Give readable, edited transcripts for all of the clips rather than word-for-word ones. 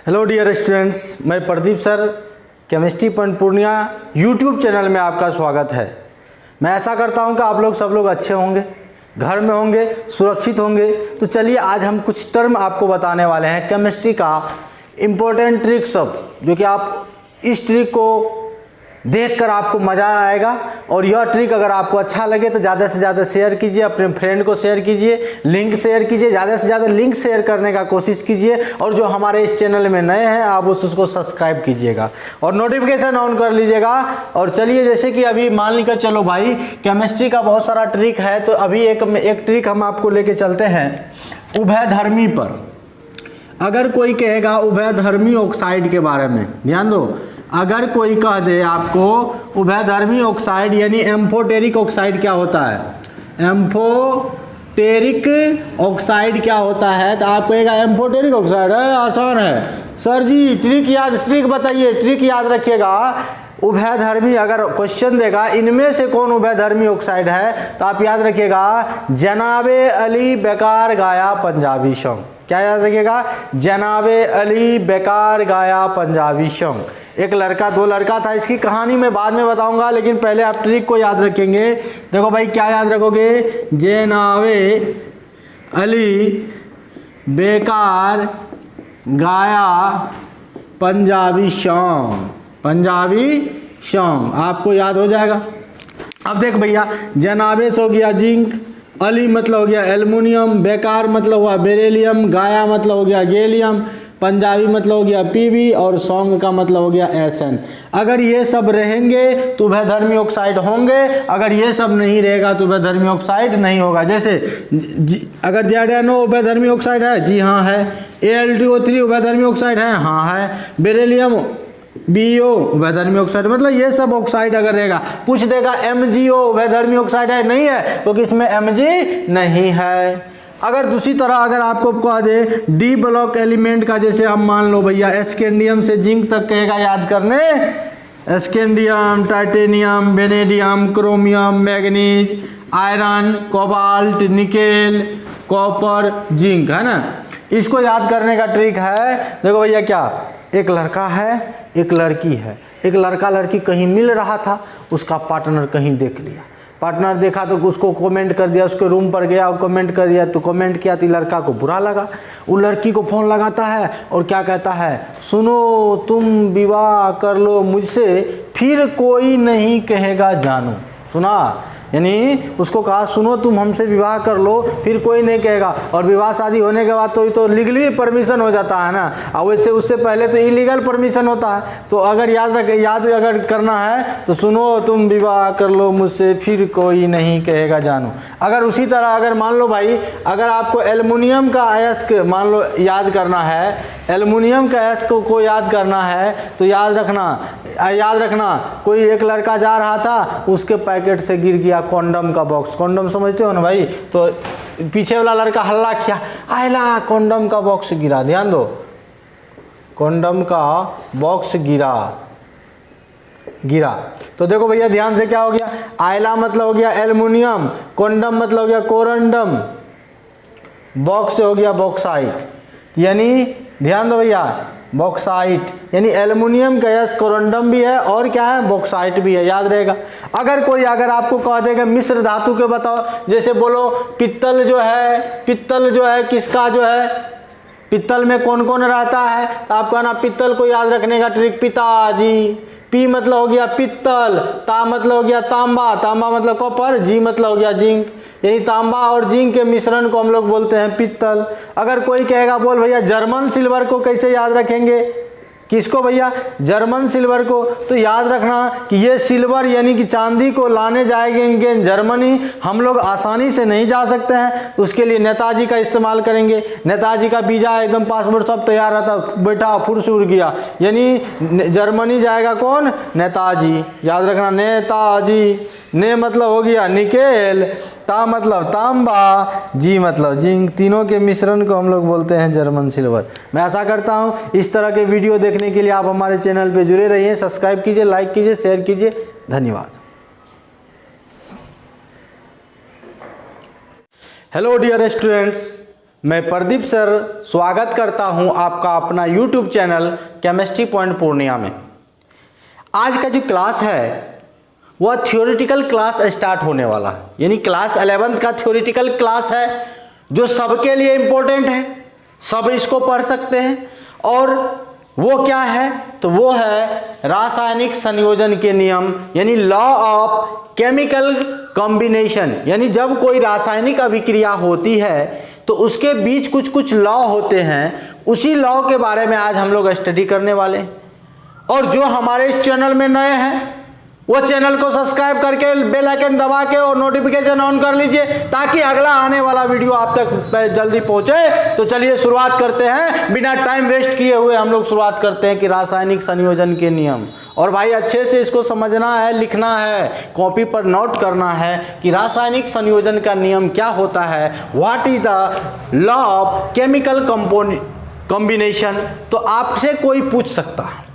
Hello dear students, मैं Pradeep sir chemistry point Purnia YouTube channel में आपका स्वागत है। मैं ऐसा करता हूं कि आप लोग सब लोग अच्छे होंगे, घर में होंगे, सुरक्षित होंगे। तो चलिए आज हम कुछ टर्म आपको बताने वाले हैं केमिस्ट्री का इम्पोर्टेंट ट्रिक सब, जो कि आप इस ट्रिक को देखकर आपको मज़ा आएगा। और यह ट्रिक अगर आपको अच्छा लगे तो ज़्यादा से ज़्यादा शेयर कीजिए, अपने फ्रेंड को शेयर कीजिए, लिंक शेयर कीजिए, ज़्यादा से ज़्यादा लिंक शेयर करने का कोशिश कीजिए। और जो हमारे इस चैनल में नए हैं आप उसको सब्सक्राइब कीजिएगा और नोटिफिकेशन ऑन कर लीजिएगा। और चलिए जैसे कि अभी मान लीजिए, चलो भाई केमिस्ट्री का बहुत सारा ट्रिक है, तो अभी एक ट्रिक हम आपको लेके चलते हैं उभयधर्मी पर। अगर कोई कहेगा उभयधर्मी ऑक्साइड के बारे में, ध्यान दो, अगर कोई कह दे आपको उभयधर्मी ऑक्साइड यानी एम्फोटेरिक ऑक्साइड क्या होता है, एम्फोटेरिक ऑक्साइड क्या होता है, तो आप कहेगा एम्फोटेरिक ऑक्साइड है, आसान है सर जी। ट्रिक बताइए, ट्रिक याद रखिएगा। उभयधर्मी अगर क्वेश्चन देगा इनमें से कौन उभयधर्मी ऑक्साइड है, तो आप याद रखिएगा जनाबे अली बेकार गाया पंजाबी सॉन्ग। क्या याद रखिएगा? जनाबे अली बेकार गाया पंजाबी सॉन्ग। एक लड़का दो लड़का था, इसकी कहानी मैं बाद में बताऊंगा, लेकिन पहले आप ट्रिक को याद रखेंगे। देखो भाई क्या याद रखोगे, जनाबे अली बेकार गाया पंजाबी सॉन्ग, पंजाबी सॉन्ग आपको याद हो जाएगा। अब देख भैया, जनाबे से हो गया जिंक, अली मतलब हो गया एल्युमिनियम, बेकार मतलब हुआ बेरिलियम, गाया मतलब हो गया गैलियम, पंजाबी मतलब हो गया पीबी और सॉन्ग का मतलब हो गया एसएन। अगर ये सब रहेंगे तो उभयधर्मी ऑक्साइड होंगे, अगर ये सब नहीं रहेगा तो उभयधर्मी ऑक्साइड नहीं होगा। जैसे अगर ZNO उभयधर्मी ऑक्साइड है, जी हाँ है। Al2O3 उभयधर्मी ऑक्साइड है, हाँ है। बेरिलियम BO उभयधर्मी ऑक्साइड, मतलब ये सब ऑक्साइड अगर रहेगा। पूछ देगा MgO उभयधर्मी ऑक्साइड है, नहीं है, क्योंकि इसमें Mg नहीं है। अगर दूसरी तरह अगर आपको कह दे डी ब्लॉक एलिमेंट का, जैसे हम मान लो भैया स्कैंडियम से जिंक तक कहेगा याद करने, scandium, titanium, vanadium, chromium, manganese, iron, cobalt, nickel, copper, zinc, है ना। इसको याद करने का ट्रिक है। देखो भैया क्या, एक लड़का है एक लड़की है, एक लड़का लड़की कहीं मिल रहा था, उसका पार्टनर कहीं देख लिया, पार्टनर देखा तो उसको कमेंट कर दिया, उसके रूम पर गया और कमेंट कर दिया, तो कमेंट किया तो लड़का को बुरा लगा। वो लड़की को फ़ोन लगाता है और क्या कहता है, सुनो तुम विवाह कर लो मुझसे, फिर कोई नहीं कहेगा जानू। सुना, यानी उसको कहा सुनो तुम हमसे विवाह कर लो, फिर कोई नहीं कहेगा। और विवाह शादी होने के बाद तो लीगली परमिशन हो जाता है ना, और वैसे उससे पहले तो इलीगल परमिशन होता है। तो अगर याद अगर करना है तो सुनो तुम विवाह कर लो मुझसे, फिर कोई नहीं कहेगा जानू। अगर उसी तरह अगर मान लो भाई, अगर आपको एल्युमिनियम का अयस्क मान लो याद करना है, एल्युमिनियम का अयस्क को याद करना है, तो याद रखना कोई एक लड़का जा रहा था, उसके पैकेट से गिर गया कॉन्डम का बॉक्स। कॉन्डम समझते हो ना भाई, तो पीछे वाला लड़का हल्ला किया, आयला कॉन्डम का बॉक्स गिरा। ध्यान दो, कॉन्डम का बॉक्स गिरा। तो देखो भैया ध्यान से क्या हो गया, आयला मतलब हो गया एल्युमिनियम, कॉन्डम मतलब हो गया कोरंडम, बॉक्स हो गया बॉक्साइट, यानी ध्यान दो भैया बॉक्साइट, यानी एल्युमिनियम का यस कोरंडम भी है और क्या है बॉक्साइट भी है, याद रहेगा। अगर आपको कह देगा मिश्र धातु के बताओ, जैसे बोलो पित्तल जो है किसका जो है, पित्तल में कौन कौन रहता है, तो आपका ना पित्तल को याद रखने का ट्रिक पिताजी। पी मतलब हो गया पित्तल, ता मतलब हो गया तांबा, तांबा मतलब कॉपर, जी मतलब हो गया जिंक, यानी तांबा और जिंक के मिश्रण को हम लोग बोलते हैं पित्तल। अगर कोई कहेगा बोल भैया जर्मन सिल्वर को कैसे याद रखेंगे, किसको भैया, जर्मन सिल्वर को, तो याद रखना कि ये सिल्वर यानी कि चांदी को लाने जाएंगे जर्मनी, हम लोग आसानी से नहीं जा सकते हैं, उसके लिए नेताजी का इस्तेमाल करेंगे। नेताजी का वीजा एकदम पासपोर्ट सब तैयार रहता, बेटा फुर से उड़ गया, यानी जर्मनी जाएगा कौन, नेताजी, याद रखना नेताजी। ने मतलब हो गया निकेल, ता मतलब तांबा, जी मतलब जिंक, तीनों के मिश्रण को हम लोग बोलते हैं जर्मन सिल्वर। मैं आशा करता हूँ इस तरह के वीडियो देखने के लिए आप हमारे चैनल पे जुड़े रहिए, सब्सक्राइब कीजिए, लाइक कीजिए, शेयर कीजिए। धन्यवाद। हेलो डियर स्टूडेंट्स, मैं प्रदीप सर स्वागत करता हूं आपका अपना YouTube channel chemistry point Purnia में। आज का जो क्लास है वह थ्योरेटिकल क्लास स्टार्ट होने वाला है, यानी क्लास 11th का थ्योरेटिकल क्लास है जो सबके लिए इम्पोर्टेंट है, सब इसको पढ़ सकते हैं। और वो क्या है, तो वो है रासायनिक संयोजन के नियम, यानी लॉ ऑफ केमिकल कॉम्बिनेशन। यानी जब कोई रासायनिक अभिक्रिया होती है तो उसके बीच कुछ कुछ लॉ होते हैं, उसी लॉ के बारे में आज हम लोग स्टडी करने वाले हैं। और जो हमारे इस चैनल में नए हैं वो चैनल को सब्सक्राइब करके बेल आइकन दबा के और नोटिफिकेशन ऑन कर लीजिए ताकि अगला आने वाला वीडियो आप तक जल्दी पहुंचे। तो चलिए शुरुआत करते हैं, बिना टाइम वेस्ट किए हुए हम लोग शुरुआत करते हैं कि रासायनिक संयोजन के नियम। और भाई अच्छे से इसको समझना है, लिखना है, कॉपी पर नोट करना है कि रासायनिक संयोजन का नियम क्या होता है, what is the law of chemical combination. तो आपसे कोई पूछ सकता है,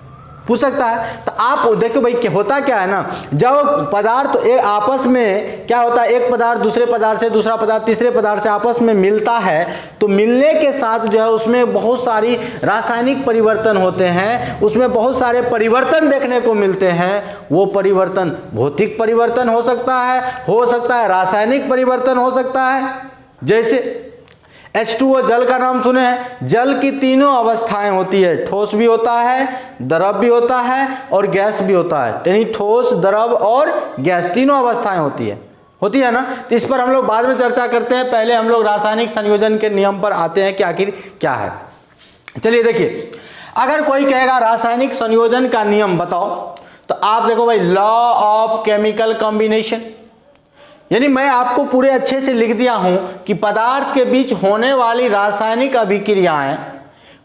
तो आप देखो भाई क्या होता क्या है ना, जब पदार्थ आपस में क्या होता है, एक पदार्थ दूसरे पदार्थ से, दूसरा पदार्थ तीसरे पदार्थ से आपस में मिलता है, तो मिलने के साथ जो है उसमें बहुत सारी रासायनिक परिवर्तन होते हैं, उसमें बहुत सारे परिवर्तन देखने को मिलते हैं। वो परिवर्तन भौतिक परिवर्तन हो सकता है रासायनिक परिवर्तन हो सकता है। जैसे H2O जल का नाम सुने हैं, जल की तीनों अवस्थाएं होती है, ठोस भी होता है, द्रव भी होता है और गैस भी होता है। यानी ठोस, द्रव और गैस तीनों अवस्थाएं होती है ना। तो इस पर हम लोग बाद में चर्चा करते हैं, पहले हम लोग रासायनिक संयोजन के नियम पर आते हैं कि आखिर क्या है। चलिए देखिए, अगर कोई कहेगा रासायनिक संयोजन का नियम बताओ, तो आप देखो भाई लॉ ऑफ केमिकल कॉम्बिनेशन, यानी मैं आपको पूरे अच्छे से लिख दिया हूं कि पदार्थ के बीच होने वाली रासायनिक अभिक्रियाएं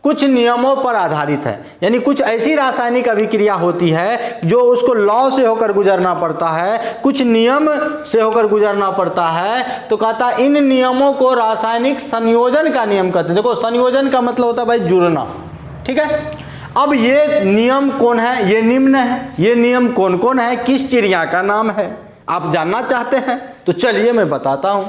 कुछ नियमों पर आधारित है। यानी कुछ ऐसी रासायनिक अभिक्रिया होती है जो उसको लॉ से होकर गुजरना पड़ता है, कुछ नियम से होकर गुजरना पड़ता है। तो कहता इन नियमों को रासायनिक संयोजन का नियम कहते हैं। देखो संयोजन का मतलब होता है भाई जुड़ना, ठीक है। अब ये नियम कौन है, ये निम्न है, ये नियम कौन कौन है, किस चिड़िया का नाम है, आप जानना चाहते हैं तो चलिए मैं बताता हूं।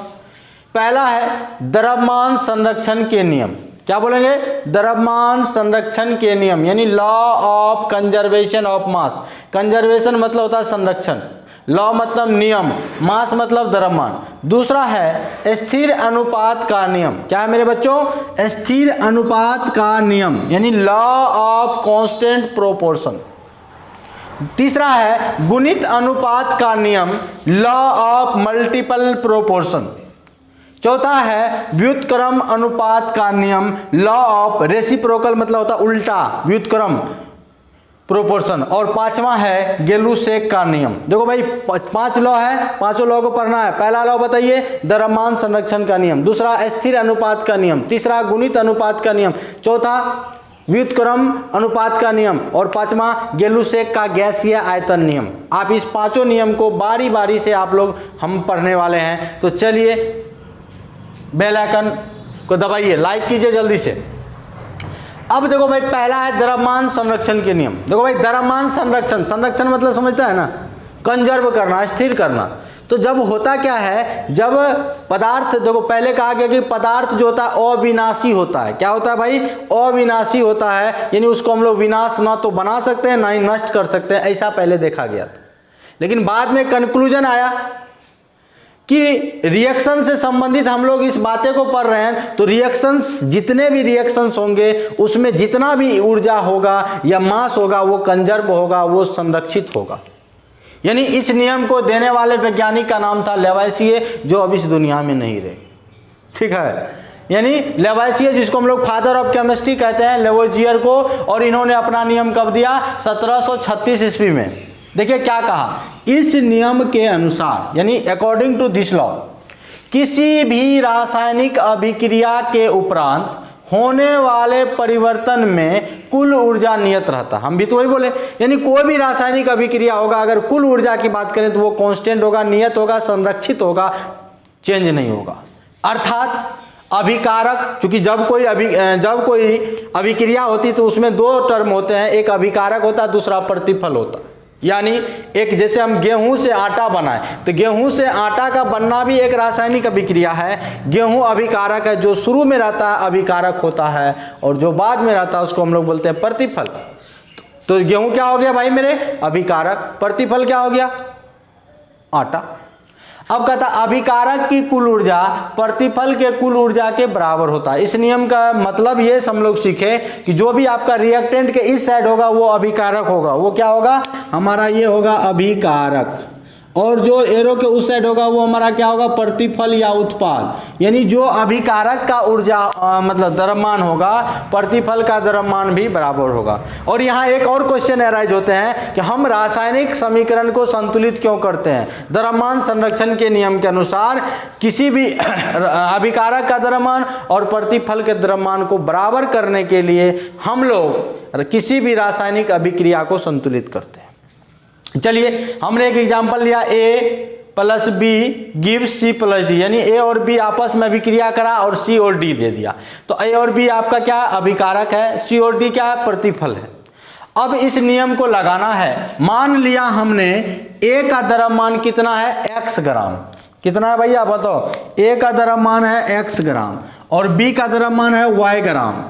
पहला है द्रव्यमान संरक्षण के नियम। क्या बोलेंगे, द्रव्यमान संरक्षण के नियम, यानी law of conservation of mass. Conservation मतलब होता है संरक्षण, लॉ मतलब नियम, मास मतलब द्रव्यमान। दूसरा है स्थिर अनुपात का नियम। क्या है मेरे बच्चों, स्थिर अनुपात का नियम, यानी लॉ ऑफ कांस्टेंट प्रोपोर्शन। तीसरा है गुणित अनुपात का नियम, लॉ ऑफ मल्टीपल प्रोपोर्शन। चौथा है व्युत्क्रम अनुपात का नियम, लॉ ऑफ रेसिप्रोकल मतलब होता उल्टा व्युत्क्रम प्रोपोर्शन। और पांचवा है गेलुसेक का नियम। देखो भाई 5 लॉ है, पांचों लॉ को पढ़ना है। पहला लॉ बताइए द्रव्यमान संरक्षण का नियम, दूसरा स्थिर अनुपात का नियम, तीसरा गुणित अनुपात का नियम, चौथा व्युत्क्रम अनुपात का नियम और पांचवा गेलुसेक का गैसीय आयतन नियम। आप इस पांचों नियम को बारी बारी से आप लोग हम पढ़ने वाले हैं। तो चलिए बेल आइकन को दबाइए, लाइक कीजिए जल्दी से। अब देखो भाई पहला है द्रव्यमान संरक्षण के नियम। देखो भाई द्रव्यमान संरक्षण मतलब समझता है ना, कंजर्व करना, स्थिर करना। तो जब होता क्या है, जब पदार्थ, देखो पहले कहा गया कि पदार्थ जो होता है अविनाशी होता है। क्या होता है भाई, अविनाशी होता है, यानी उसको हम लोग विनाश ना तो बना सकते हैं ना ही नष्ट कर सकते हैं, ऐसा पहले देखा गया था। लेकिन बाद में कंक्लूजन आया कि रिएक्शन से संबंधित हम लोग इस बातें को पढ़ रहे हैं, तो रिएक्शंस, जितने भी रिएक्शंस होंगे उसमें जितना भी ऊर्जा होगा या मास होगा वो कंजर्व होगा, वो संरक्षित होगा। यानी इस नियम को देने वाले वैज्ञानिक का नाम था लेवाइसिए, जो अब इस दुनिया में नहीं रहे, ठीक है। यानी लेवाइसिए जिसको हम लोग फादर ऑफ केमिस्ट्री कहते हैं, लेवोजियर को, और इन्होंने अपना नियम कब दिया, 1736 ईस्वी में। देखिए क्या कहा, इस नियम के अनुसार, यानी अकॉर्डिंग टू दिस लॉ, किसी भी रासायनिक अभिक्रिया के उपरांत होने वाले परिवर्तन में कुल ऊर्जा नियत रहता। हम भी तो वही बोले, यानी कोई भी रासायनिक अभिक्रिया होगा, अगर कुल ऊर्जा की बात करें तो वो कांस्टेंट होगा, नियत होगा, संरक्षित होगा, चेंज नहीं होगा। अर्थात अभिकारक, चूंकि जब कोई अभिक्रिया होती तो उसमें 2 टर्म होते हैं, एक अभिकारक होता है, दूसरा प्रतिफल होता है। यानी एक जैसे हम गेहूं से आटा बनाए तो गेहूं से आटा का बनना भी एक रासायनिक अभिक्रिया है। गेहूं अभिकारक है, जो शुरू में रहता है अभिकारक होता है और जो बाद में रहता है उसको हम लोग बोलते हैं प्रतिफल। तो गेहूं क्या हो गया भाई मेरे, अभिकारक, प्रतिफल क्या हो गया, आटा। अब कहता अभिकारक की कुल ऊर्जा प्रतिफल के कुल ऊर्जा के बराबर होता है। इस नियम का मतलब ये हम लोग सीखे कि जो भी आपका रिएक्टेंट के इस साइड होगा वो अभिकारक होगा, वो क्या होगा हमारा, ये होगा अभिकारक, और जो एरो के उस साइड होगा वो हमारा क्या होगा, प्रतिफल या उत्पाद। यानी जो अभिकारक का ऊर्जा मतलब द्रव्यमान होगा, प्रतिफल का द्रव्यमान भी बराबर होगा। और यहाँ एक और क्वेश्चन अराइज होते हैं कि हम रासायनिक समीकरण को संतुलित क्यों करते हैं। द्रव्यमान संरक्षण के नियम के अनुसार किसी भी अभिकारक का द्रव्यमान और प्रतिफल के द्रव्यमान को बराबर करने के लिए हम लोग किसी भी रासायनिक अभिक्रिया को संतुलित करते हैं। चलिए हमने एक एग्जांपल लिया, A plus B gives C plus D, यानी A और B आपस में अभिक्रिया करा और C और D दे दिया। तो A और B आपका क्या है, अभिकारक है, C और D क्या है, प्रतिफल है। अब इस नियम को लगाना है। मान लिया हमने A का द्रव्यमान कितना है, x ग्राम, कितना है भैया बताओ, A का द्रव्यमान है x ग्राम और B का द्रव्यमान है y ग्राम,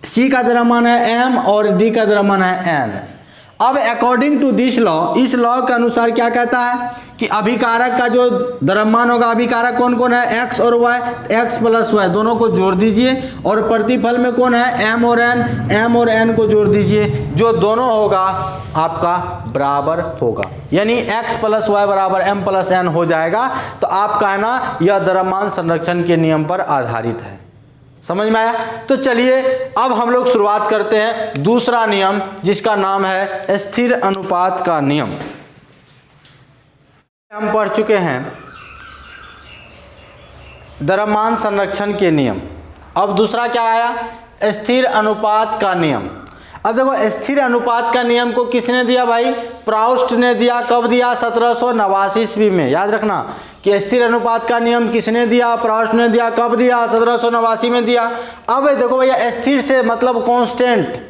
C का द्रव्यमान है m और D का द्रव्यमान है n। अब अकॉर्डिंग टू दिस लॉ, इस लॉ के अनुसार क्या कहता है कि अभिकारक का जो द्रव्यमान होगा, अभिकारक कौन कौन है, x और y, x प्लस y दोनों को जोड़ दीजिए, और प्रतिफल में कौन है, m और n, m और n को जोड़ दीजिए, जो दोनों होगा आपका बराबर होगा, यानी x प्लस y बराबर m प्लस n हो जाएगा। तो आपका है ना यह द्रव्यमान संरक्षण के नियम पर आधारित है। समझ में आया। तो चलिए अब हम लोग शुरुआत करते हैं दूसरा नियम, जिसका नाम है स्थिर अनुपात का नियम। हम पढ़ चुके हैं द्रव्यमान संरक्षण के नियम। अब दूसरा क्या आया, स्थिर अनुपात का नियम। अब देखो स्थिर अनुपात का नियम को किसने दिया भाई, प्राउस्ट ने दिया। कब दिया, 1789 ईस्वी में। याद रखना कि स्थिर अनुपात का नियम किसने दिया, प्राउस्ट ने दिया। कब दिया, 1789 में दिया। अब देखो भैया स्थिर से मतलब कांस्टेंट,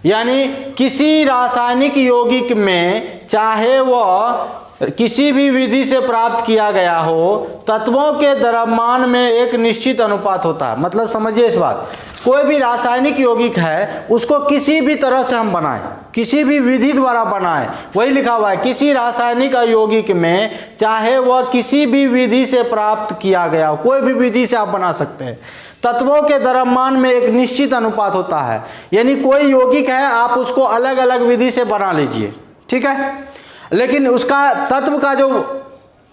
यानी किसी रासायनिक यौगिक में चाहे वह किसी भी विधि से प्राप्त किया गया हो, तत्वों के द्रव्यमान में एक निश्चित अनुपात होता है। मतलब समझिए इस बात, कोई भी रासायनिक यौगिक है उसको किसी भी तरह से हम बनाएं, किसी भी विधि द्वारा बनाएं, वही लिखा हुआ है किसी रासायनिक यौगिक में चाहे वह किसी भी विधि से प्राप्त किया गया हो, कोई भी विधि से आप बना सकते हैं, तत्वों के द्रव्यमान में एक निश्चित अनुपात होता है। यानी कोई यौगिक है आप उसको अलग अलग विधि से बना लीजिए, ठीक है, लेकिन उसका तत्व का जो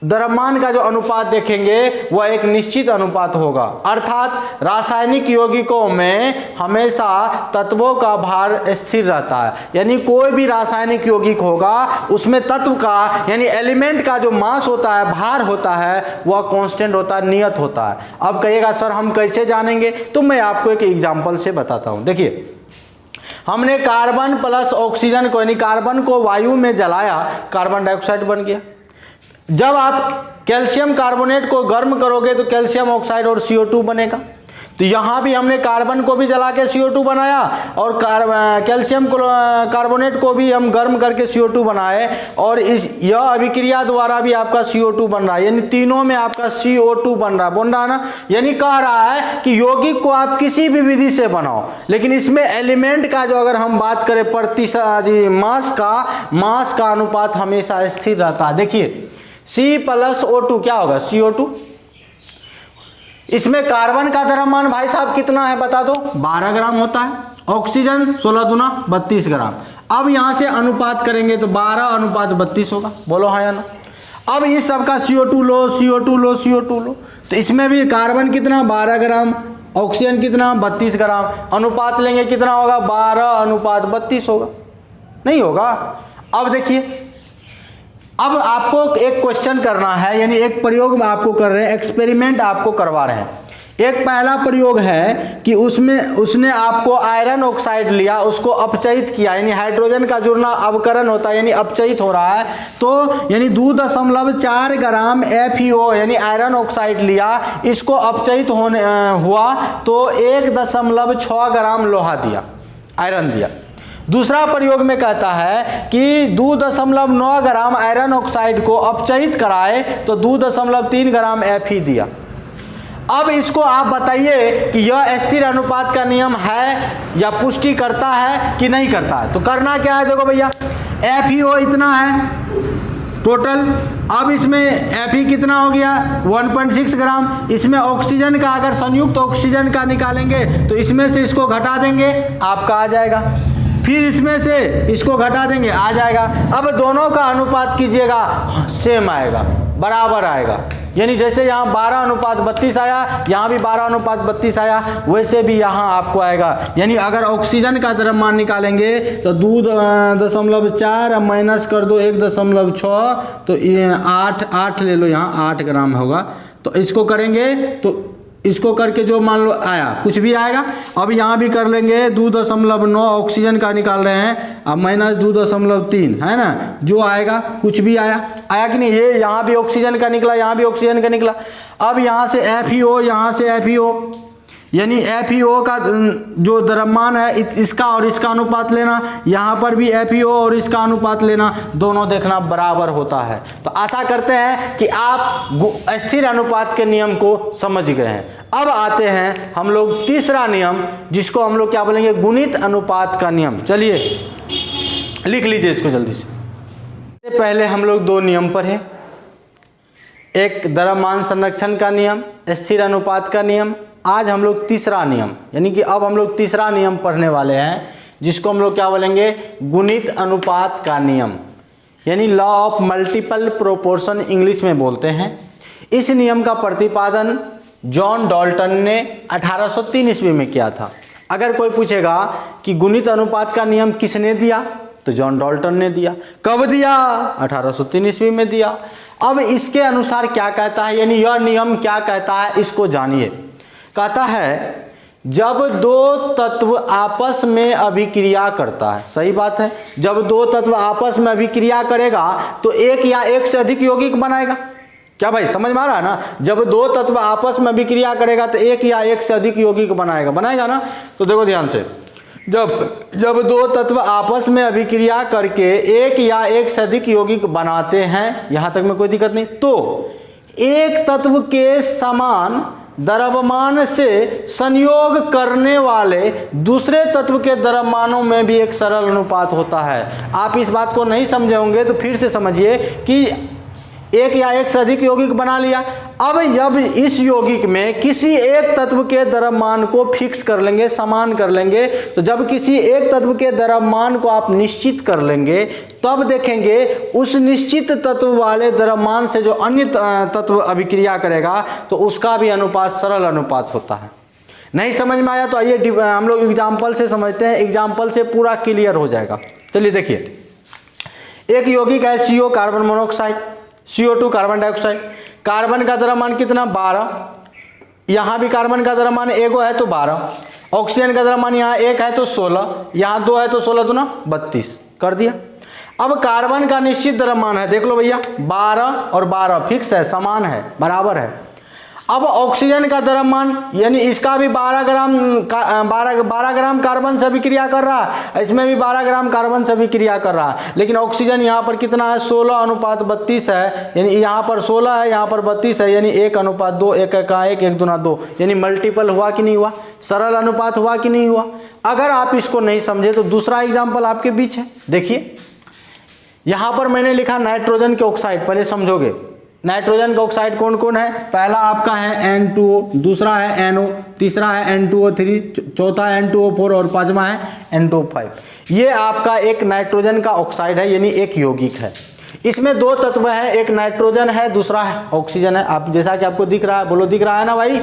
द्रव्यमान का जो अनुपात देखेंगे वह एक निश्चित अनुपात होगा। अर्थात रासायनिक यौगिकों में हमेशा तत्वों का भार स्थिर रहता है। यानी कोई भी रासायनिक यौगिक होगा उसमें तत्व का यानी एलिमेंट का जो मास होता है, भार होता है, वह कांस्टेंट होता है, नियत होता है। अब कहिएगा सर हम कैसे जानेंगे, तो मैं आपको एक एग्जाम्पल से बताता हूँ। देखिए हमने कार्बन प्लस ऑक्सीजन को यानी कार्बन को वायु में जलाया, कार्बन डाइऑक्साइड बन गया। जब आप कैल्शियम कार्बोनेट को गर्म करोगे तो कैल्शियम ऑक्साइड और CO2 बनेगा। तो यहाँ भी हमने कार्बन को भी जला के CO2 बनाया और कैल्शियम कार्बोनेट को भी हम गर्म करके CO2 बनाए, और यह अभिक्रिया द्वारा भी आपका CO2 बन रहा है। यानी तीनों में आपका CO2 बन रहा है ना। यानी कह रहा है कि यौगिक को आप किसी भी विधि से बनाओ, लेकिन इसमें एलिमेंट का जो अगर हम बात करें प्रतिशत मास का अनुपात हमेशा स्थिर रहता है। देखिए C प्लस O2 क्या होगा, CO2। इसमें कार्बन का द्रव्यमान भाई साहब कितना है बता दो, 12 ग्राम होता है। ऑक्सीजन 16 दूना 32 ग्राम। अब यहां से अनुपात करेंगे तो 12:32 होगा, बोलो हाँ या ना। अब इस सब का CO2 लो, CO2 लो, CO2 लो, तो इसमें भी कार्बन कितना 12 ग्राम, ऑक्सीजन कितना 32 ग्राम। अनुपात लेंगे कितना होगा, 12:32 होगा, नहीं होगा। अब देखिए अब आपको एक क्वेश्चन करना है, यानी एक प्रयोग में आपको कर रहे हैं, एक्सपेरिमेंट आपको करवा रहे हैं। एक पहला प्रयोग है कि उसने आपको आयरन ऑक्साइड लिया, उसको अपचयित किया, यानी हाइड्रोजन का जुड़ना अवकरण होता है, यानी अपचयित हो रहा है। तो यानी 2.4 ग्राम FeO यानी आयरन ऑक्साइड लिया, इसको अपचयित हुआ तो 1.6 ग्राम लोहा दिया, आयरन दिया। दूसरा प्रयोग में कहता है कि 2.9 ग्राम आयरन ऑक्साइड को अपचयित कराए तो 2.3 ग्राम Fe दिया। अब इसको आप बताइए कि यह स्थिर अनुपात का नियम है या पुष्टि करता है कि नहीं करता है। तो करना क्या है, देखो भैया FeO इतना है टोटल। अब इसमें Fe कितना हो गया 1.6 ग्राम। इसमें ऑक्सीजन का अगर संयुक्त ऑक्सीजन का निकालेंगे तो इसमें से इसको घटा देंगे आपका आ जाएगा, फिर इसमें से इसको घटा देंगे आ जाएगा। अब दोनों का अनुपात कीजिएगा सेम आएगा, बराबर आएगा। यानी जैसे यहाँ 12:32 आया, यहाँ भी 12:32 आया, वैसे भी यहाँ आपको आएगा। यानी अगर ऑक्सीजन का द्रव्यमान निकालेंगे तो 2.4 माइनस कर दो 1.6 तो 8 ले लो, यहाँ 8 ग्राम होगा। तो इसको करेंगे तो इसको करके जो मान लो आया कुछ भी आएगा। अब यहाँ भी कर लेंगे 2.9 ऑक्सीजन का निकाल रहे हैं, अब माइनस 2.3 है ना, जो आएगा कुछ भी आया कि नहीं। ये यहाँ भी ऑक्सीजन का निकला, यहाँ भी ऑक्सीजन का निकला। अब यहाँ से FeO, यहाँ से FeO, यानी FeO का जो द्रव्यमान है इसका और इसका अनुपात लेना, यहाँ पर भी FeO और इसका अनुपात लेना, दोनों देखना बराबर होता है। तो आशा करते हैं कि आप स्थिर अनुपात के नियम को समझ गए हैं। अब आते हैं हम लोग तीसरा नियम, जिसको हम लोग क्या बोलेंगे, गुणित अनुपात का नियम। चलिए लिख लीजिए इसको जल्दी से। पहले हम लोग 2 नियम पढ़े, एक द्रव्यमान संरक्षण का नियम, स्थिर अनुपात का नियम। आज हम लोग तीसरा नियम, यानी कि अब हम लोग तीसरा नियम पढ़ने वाले हैं, जिसको हम लोग क्या बोलेंगे, गुणित अनुपात का नियम, यानी law of multiple proportion English में बोलते हैं। इस नियम का प्रतिपादन जॉन डाल्टन ने 1803 ईस्वी में किया था। अगर कोई पूछेगा कि गुणित अनुपात का नियम किसने दिया, तो जॉन डाल्टन ने दिया। कब दिया, 1803 ईस्वी में दिया। अब इसके अनुसार क्या कहता है, यानी यह नियम क्या कहता है, इसको जानिए। कहता है जब 2 तत्व आपस में अभिक्रिया करता है, सही बात है, जब 2 तत्व आपस में अभिक्रिया करेगा तो एक या एक से अधिक यौगिक बनाएगा। क्या भाई समझ में आ रहा है ना, जब 2 तत्व आपस में अभिक्रिया करेगा तो एक या एक से अधिक यौगिक बनाएगा ना। तो देखो ध्यान से, जब 2 तत्व आपस में अभिक्रिया करके एक या एक से अधिक यौगिक बनाते हैं, यहां तक में कोई दिक्कत नहीं, तो एक तत्व के समान द्रव्यमान से संयोग करने वाले दूसरे तत्व के द्रव्यमानों में भी एक सरल अनुपात होता है। आप इस बात को नहीं समझे होंगे तो फिर से समझिए कि एक या एक से अधिक यौगिक बना लिया। अब जब इस यौगिक में किसी एक तत्व के द्रव्यमान को फिक्स कर लेंगे, समान कर लेंगे, तो जब किसी एक तत्व के द्रव्यमान को आप निश्चित कर लेंगे, तब देखेंगे उस निश्चित तत्व वाले द्रव्यमान से जो अन्य तत्व अभिक्रिया करेगा तो उसका भी अनुपात सरल अनुपात होता है। नहीं समझ में आया तो आइए हम लोग एग्जाम्पल से समझते हैं, एग्जाम्पल से पूरा क्लियर हो जाएगा। चलिए देखिए, एक यौगिक है CO carbon monoxide, CO2 carbon dioxide. Carbon का द्रव्यमान कितना 12, यहाँ भी कार्बन का द्रव्यमान एगो है तो 12, ऑक्सीजन का द्रव्यमान यहाँ 1 है तो 16, यहाँ 2 है तो 16 दूना 32 कर दिया। अब कार्बन का निश्चित द्रव्यमान है, देख लो भैया 12 और 12 फिक्स है, समान है, बराबर है। अब ऑक्सीजन का द्रव्यमान, यानी इसका भी 12 ग्राम कार्बन से अभिक्रिया कर रहा है, इसमें भी 12 ग्राम कार्बन से अभिक्रिया कर रहा है, लेकिन ऑक्सीजन यहाँ पर कितना है 16:32 है, यानी यहाँ पर 16 है, यहाँ पर 32 है, यानी 1:2, 1 1 दूना 2, यानी मल्टीपल हुआ कि नहीं हुआ, सरल अनुपात हुआ कि नहीं हुआ। अगर आप इसको नहीं समझे तो दूसरा एग्जाम्पल आपके बीच है, देखिए यहाँ पर मैंने लिखा नाइट्रोजन के ऑक्साइड, पहले समझोगे नाइट्रोजन का ऑक्साइड कौन कौन है। पहला आपका है N2O, दूसरा है NO, तीसरा है N2O3, चौथा है N2O4 और पांचवा है N2O5। ये आपका एक नाइट्रोजन का ऑक्साइड है, यानी एक यौगिक है। इसमें 2 तत्व है, एक नाइट्रोजन है, दूसरा है ऑक्सीजन है। आप जैसा कि आपको दिख रहा है, बोलो दिख रहा है ना भाई,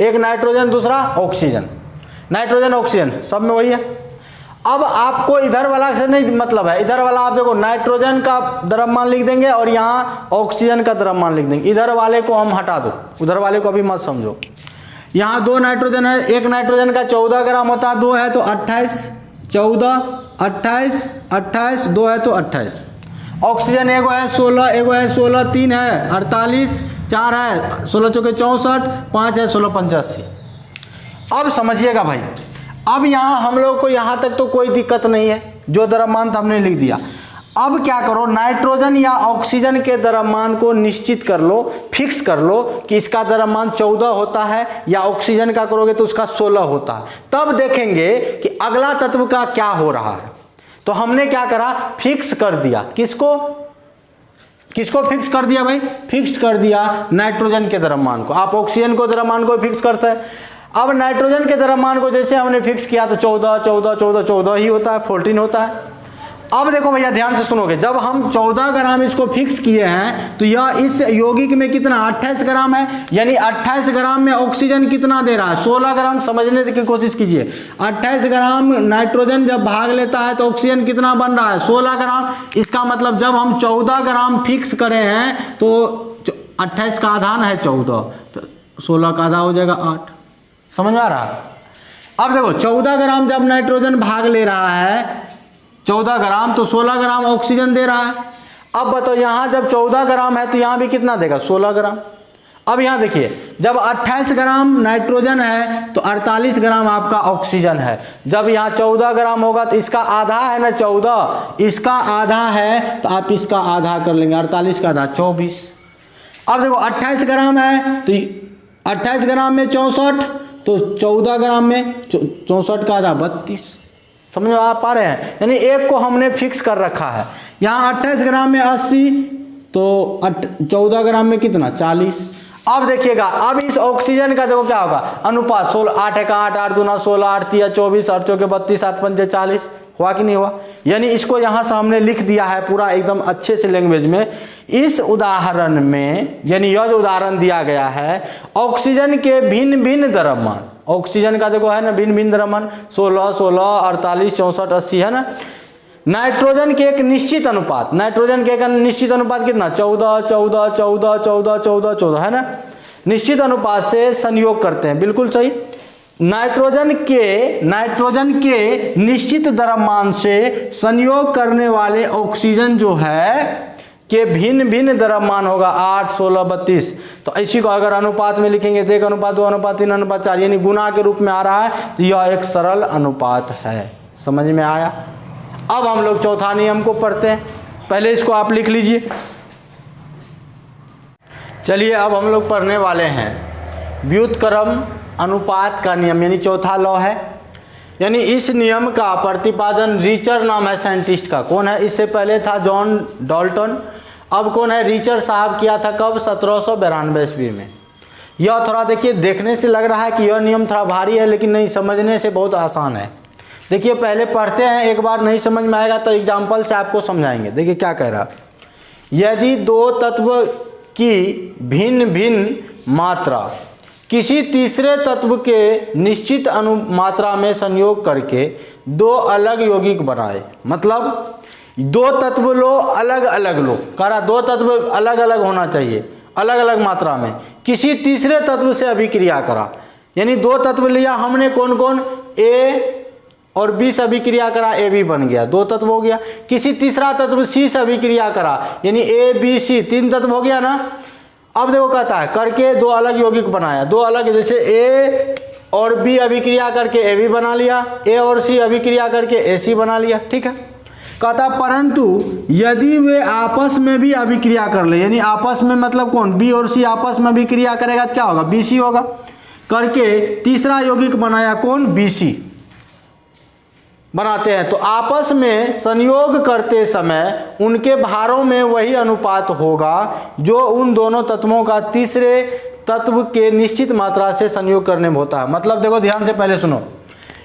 एक नाइट्रोजन दूसरा ऑक्सीजन, नाइट्रोजन ऑक्सीजन सब में वही है। अब आपको इधर वाला से नहीं मतलब है, इधर वाला आप देखो नाइट्रोजन का द्रव्यमान लिख देंगे और यहाँ ऑक्सीजन का द्रव्यमान लिख देंगे, इधर वाले को हम हटा दो, उधर वाले को अभी मत समझो। यहाँ 2 नाइट्रोजन है, एक नाइट्रोजन का 14 ग्राम होता है, 2 है तो 28, 14 28 28, 2 है तो 28। ऑक्सीजन एगो है 16, एगो है 16, 3 है 48, 4 है 16 चौके 64, 5 है 16 85। अब समझिएगा भाई, अब यहाँ हम लोग को यहाँ तक तो कोई दिक्कत नहीं है, जो द्रव्यमान था हमने लिख दिया। अब क्या करो, नाइट्रोजन या ऑक्सीजन के द्रव्यमान को निश्चित कर लो, फिक्स कर लो कि इसका द्रव्यमान 14 होता है, या ऑक्सीजन का करोगे तो उसका 16 होता है। तब देखेंगे कि अगला तत्व का क्या हो रहा है। तो हमने क्या करा, फिक्स कर दिया। किसको फिक्स कर दिया भाई? फिक्स कर दिया नाइट्रोजन के द्रव्यमान को। आप ऑक्सीजन को द्रव्यमान को फिक्स करते हैं। अब नाइट्रोजन के द्रव्यमान को जैसे हमने फिक्स किया तो 14 ही होता है, 14 होता है। अब देखो भैया ध्यान से सुनोगे, जब हम 14 ग्राम इसको फिक्स किए हैं तो यह इस यौगिक में कितना 28 ग्राम है, यानी 28 ग्राम में ऑक्सीजन कितना दे रहा है 16 ग्राम। समझने की कोशिश कीजिए, 28 ग्राम नाइट्रोजन जब भाग लेता है तो ऑक्सीजन कितना बन रहा है 16 ग्राम। इसका मतलब जब हम 14 ग्राम फिक्स करे हैं तो 28 का आधान है 14, तो 16 का आधा हो जाएगा 8। समझ में आ रहा है? अब देखो 14 ग्राम जब नाइट्रोजन भाग ले रहा है 14 ग्राम, तो 16 ग्राम ऑक्सीजन दे रहा है। अब बताओ यहाँ जब 14 ग्राम है तो यहाँ भी कितना देगा 16 ग्राम। अब यहाँ देखिए, जब 28 ग्राम नाइट्रोजन है तो 48 ग्राम आपका ऑक्सीजन है। जब यहाँ 14 ग्राम होगा तो इसका आधा है ना 14, इसका आधा है तो आप इसका आधा कर लेंगे, 48 का आधा 24। अब देखो 28 ग्राम है तो 28 ग्राम में 64, तो 14 ग्राम में 64 का आधा 32। समझ में आ पा रहे हैं? यानी एक को हमने फिक्स कर रखा है। यहाँ 28 ग्राम में 80, तो 14 ग्राम में कितना 40। अब देखिएगा, अब इस ऑक्सीजन का देखो क्या होगा अनुपात, 16 8 1 8 8 2 16 8 3 24 8 4 32 8 5 40 हुआ कि नहीं हुआ। यानी इसको यहाँ से हमने लिख दिया है पूरा एकदम अच्छे से लैंग्वेज में। इस उदाहरण में यानी यह जो उदाहरण दिया गया है ऑक्सीजन के भिन्न भिन्न द्रव्यमान, ऑक्सीजन का देखो है ना भिन्न भिन्न द्रव्यमान 16 16 48 64 80 है ना। नाइट्रोजन के एक निश्चित अनुपात, नाइट्रोजन के एक निश्चित अनुपात कितना 14 14 14 14 14 14 है ना, निश्चित अनुपात से संयोग करते हैं। बिल्कुल सही। नाइट्रोजन के निश्चित द्रव्यमान से संयोग करने वाले ऑक्सीजन जो है के भिन्न भिन्न द्रव्यमान होगा 8 16 32। तो इसी को अगर अनुपात में लिखेंगे तो 1 अनुपात 2 अनुपात 3 अनुपात 4 यानी गुना के रूप में आ रहा है, तो यह एक सरल अनुपात है। समझ में आया? अब हम लोग चौथा नियम को पढ़ते हैं। पहले इसको आप लिख लीजिए। चलिए अब हम लोग पढ़ने वाले हैं व्युत्क्रम अनुपात का नियम, यानी चौथा लॉ है। यानी इस नियम का प्रतिपादन रीचर नाम है साइंटिस्ट का। कौन है? इससे पहले था जॉन डाल्टन, अब कौन है? रीचर साहब किया था। कब? 1792 ईस्वी में। यह थोड़ा देखिए, देखने से लग रहा है कि यह नियम थोड़ा भारी है, लेकिन नहीं, समझने से बहुत आसान है। देखिए पहले पढ़ते हैं, एक बार नहीं समझ में आएगा तो एग्जाम्पल से आपको समझाएंगे। देखिए क्या कह रहा है, यदि दो तत्व की भिन्न भिन्न मात्रा किसी तीसरे तत्व के निश्चित अनुमात्रा में संयोग करके दो अलग यौगिक बनाए, मतलब दो तत्व लो अलग अलग लो, कह रहा दो तत्व अलग अलग होना चाहिए, अलग अलग मात्रा में, किसी तीसरे तत्व से अभिक्रिया करा। यानी दो तत्व लिया हमने, कौन कौन? ए और बी से अभिक्रिया करा, ए बी बन गया, दो तत्व हो गया। किसी तीसरा तत्व सी से अभिक्रिया करा, यानी ए बी सी, तीन तत्व हो गया ना। अब देखो कहता है करके दो अलग यौगिक बनाया, दो अलग, जैसे ए और बी अभिक्रिया करके ए बी बना लिया, ए और सी अभिक्रिया करके ए सी बना लिया। ठीक है। कहता परंतु यदि वे आपस में भी अभिक्रिया कर ले, यानी आपस में मतलब कौन? बी और सी आपस में अभिक्रिया करेगा तो क्या होगा? बी सी होगा। करके तीसरा यौगिक बनाया, कौन? बी सी बनाते हैं, तो आपस में संयोग करते समय उनके भारों में वही अनुपात होगा जो उन दोनों तत्वों का तीसरे तत्व के निश्चित मात्रा से संयोग करने में होता है। मतलब देखो ध्यान से पहले सुनो,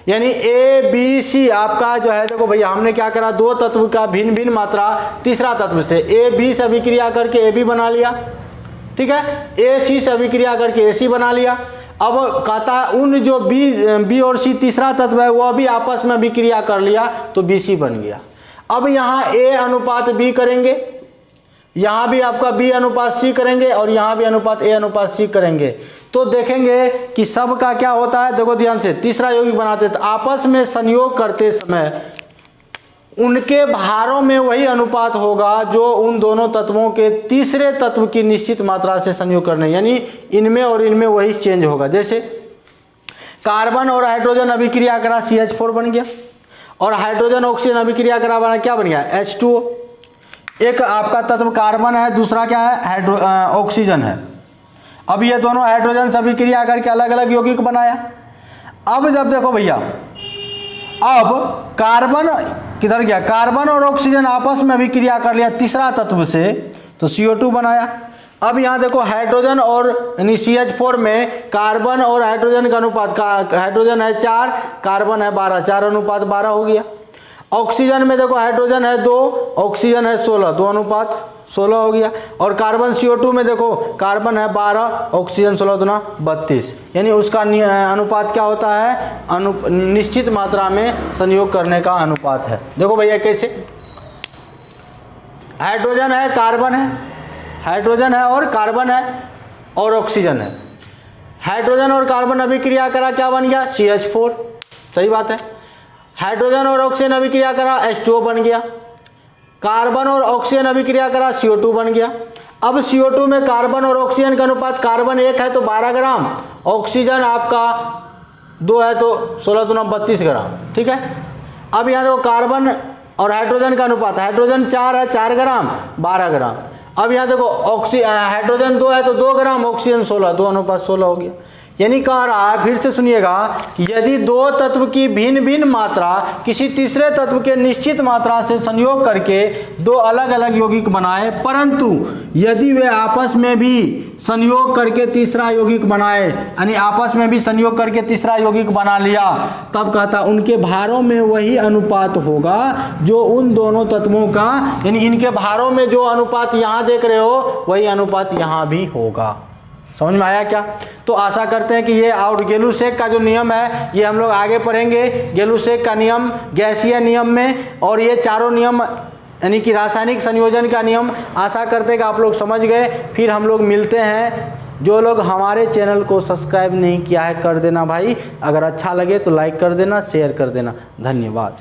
यानी ए बी सी आपका जो है, देखो भैया हमने क्या करा, दो तत्व का भिन्न भिन्न मात्रा तीसरा तत्व से, ए बी से अभिक्रिया करके ए बी बना लिया, ठीक है, ए सी से अभिक्रिया करके ए सी बना लिया। अब कहता है उन जो बी और सी तीसरा तत्व है वह भी आपस में अभिक्रिया कर लिया तो बी सी बन गया। अब यहाँ ए अनुपात बी करेंगे, यहाँ भी आपका बी अनुपात सी करेंगे और यहाँ भी अनुपात ए अनुपात सी करेंगे, तो देखेंगे कि सब का क्या होता है। देखो ध्यान से, तीसरा यौगिक बनाते तो आपस में संयोग करते समय उनके भारों में वही अनुपात होगा जो उन दोनों तत्वों के तीसरे तत्व की निश्चित मात्रा से संयोग करने, यानी इनमें और इनमें वही चेंज होगा। जैसे कार्बन और हाइड्रोजन अभिक्रिया करा, CH4 बन गया। और हाइड्रोजन ऑक्सीजन अभिक्रिया करा बना क्या बन गया H2O। एक आपका तत्व कार्बन है, दूसरा क्या है ऑक्सीजन है। अब ये दोनों हाइड्रोजन से अभिक्रिया करके अलग अलग यौगिक बनाया। अब जब देखो भैया, अब कार्बन किधर गया, कार्बन और ऑक्सीजन आपस में अभिक्रिया कर लिया तीसरा तत्व से, तो CO2 बनाया। अब यहाँ देखो हाइड्रोजन और यानी CH4 में कार्बन और हाइड्रोजन का अनुपात, हाइड्रोजन है 4, कार्बन है 12, 4:12 हो गया। ऑक्सीजन में देखो हाइड्रोजन है 2, ऑक्सीजन है 16, 2:16 हो गया। और कार्बन CO2 में देखो कार्बन है 12, ऑक्सीजन 16:32, यानी उसका अनुपात क्या होता है, निश्चित मात्रा में संयोग करने का अनुपात है। देखो भैया कैसे, हाइड्रोजन है, कार्बन है, हाइड्रोजन है और कार्बन है और ऑक्सीजन है। हाइड्रोजन और कार्बन अभिक्रिया करा, क्या बन गया CH4, सही बात है। हाइड्रोजन और ऑक्सीजन अभिक्रिया करा H2O बन गया। कार्बन और ऑक्सीजन अभिक्रिया करा CO2 बन गया। अब CO2 में कार्बन और ऑक्सीजन का अनुपात, कार्बन 1 है तो 12 ग्राम, ऑक्सीजन आपका 2 है तो 16×32 ग्राम, ठीक है। अब यहाँ देखो कार्बन और हाइड्रोजन का अनुपात, हाइड्रोजन 4 है 4 ग्राम, 12 ग्राम। अब यहाँ देखो हाइड्रोजन 2 है तो 2 ग्राम, ऑक्सीजन 16, 2:16 हो गया। यानी कह रहा है, फिर से सुनिएगा, कि यदि दो तत्व की भिन्न भिन्न मात्रा किसी तीसरे तत्व के निश्चित मात्रा से संयोग करके दो अलग अलग यौगिक बनाए, परंतु यदि वे आपस में भी संयोग करके तीसरा यौगिक बनाए, यानी आपस में भी संयोग करके तीसरा यौगिक बना लिया, तब कहता उनके भारों में वही अनुपात होगा जो उन दोनों तत्वों का, यानी इनके भारों में जो अनुपात यहाँ देख रहे हो वही अनुपात यहाँ भी होगा। समझ में आया क्या? तो आशा करते हैं कि ये, और गेलुसेक का जो नियम है ये हम लोग आगे पढ़ेंगे, गेलुसेक का नियम गैसीय नियम में, और ये चारों नियम यानी कि रासायनिक संयोजन का नियम, आशा करते हैं कि आप लोग समझ गए। फिर हम लोग मिलते हैं। जो लोग हमारे चैनल को सब्सक्राइब नहीं किया है कर देना भाई, अगर अच्छा लगे तो लाइक कर देना, शेयर कर देना। धन्यवाद।